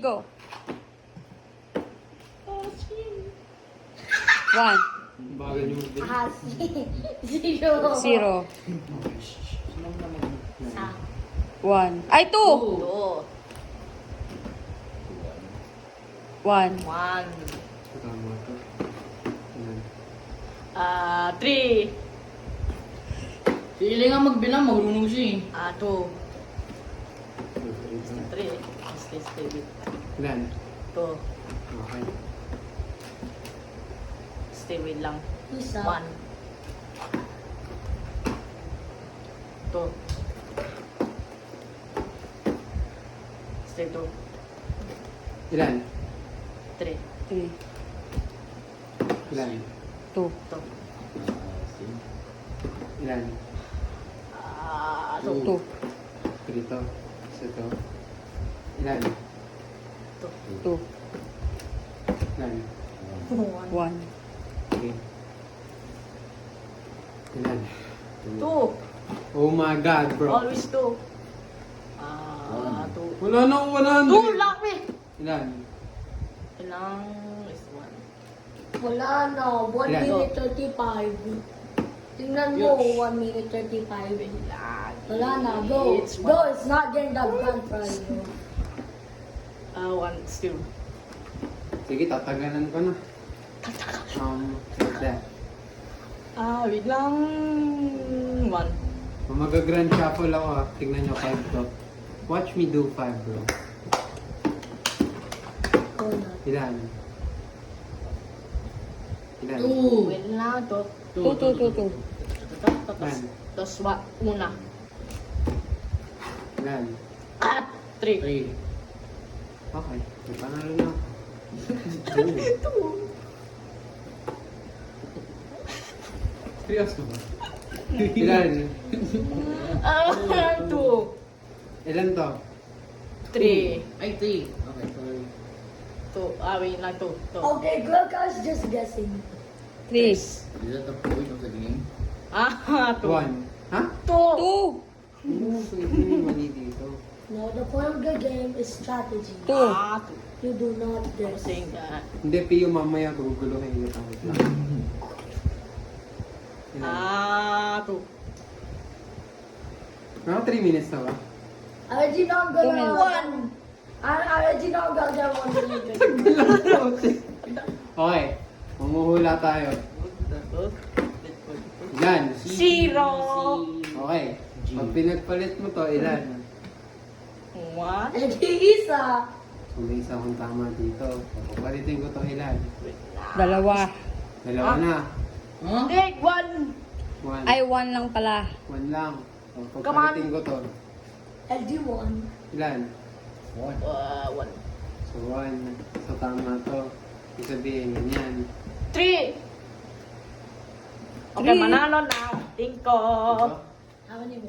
Go. 1. Bagal yung mag-drink. Zero. 0. Sa. 1. Ay, 2. 2. 1. 1. Tama to. Yan. 3. Si Ili nga magbilang, marunong siya eh. 2. Ito. 3. Stay with. Ilan? 2. Okay. Stay with lang. Isa. 1. 2. Stay 2. Ilan? 3. 3. Ilan? 2. 2. Ilan? 2. 2. Dito. Isa to. Ilan? 2. Ilan? 1. Okay. Ilan? 2. Oh my God, bro. Always 2. 2. Wala na akong 100. 2 lang eh. Ilan? Ilang is 1. Wala na, 1 Ilan? minute 35. Tingnan mo, 1 minute 35. Wala na, go. It's Go, it's not getting that grand prize. 1 still. Sige, tatagalan ko na. Like that. Wait lang. 1. Kung mag-grand shuffle ako ha, tignan nyo 5 to. Watch me do 5, bro. Go na. Ilan? Ilan? 2. Wait lang to. 2. Tapos una. Ilan? 3. Okay, may panalo na ako. 2. Seryoso ba? Ilan? 2. Ilan to? 3. Ay, 3. Okay, sorry. 2. Wait lang 2. Okay, good guys, just guessing. 3. Is that the point of the game? 2. 1. Ha? 2. 2. Oo, pwede yung mali dito. No, the point of the game is strategy. 2. 2. You do not I'm guess. saying that. Hindi, Pio, mamaya guguluhin yung tangit lang. Ilan? 2. Mga 3 minutes na ba? I already know I'm gonna... 2 minutes. I already know I'm gonna get 1 minute. Okay, manghuhula tayo. Ilan? 0. Okay, pag pinagpalit mo to, ilan? 1. And isa. Kung may isa akong tama dito, papalitin ko to ilan? 2. Dalawa na. Take 1. 1. Ay, 1 lang pala. 1 lang. O, pagpalitin ko to, LD1. ilan? 1. So 1. So tama to. Ibig sabihin, ganyan. 3. Okay, Three. manalo na. Tingko. Diba? How many more?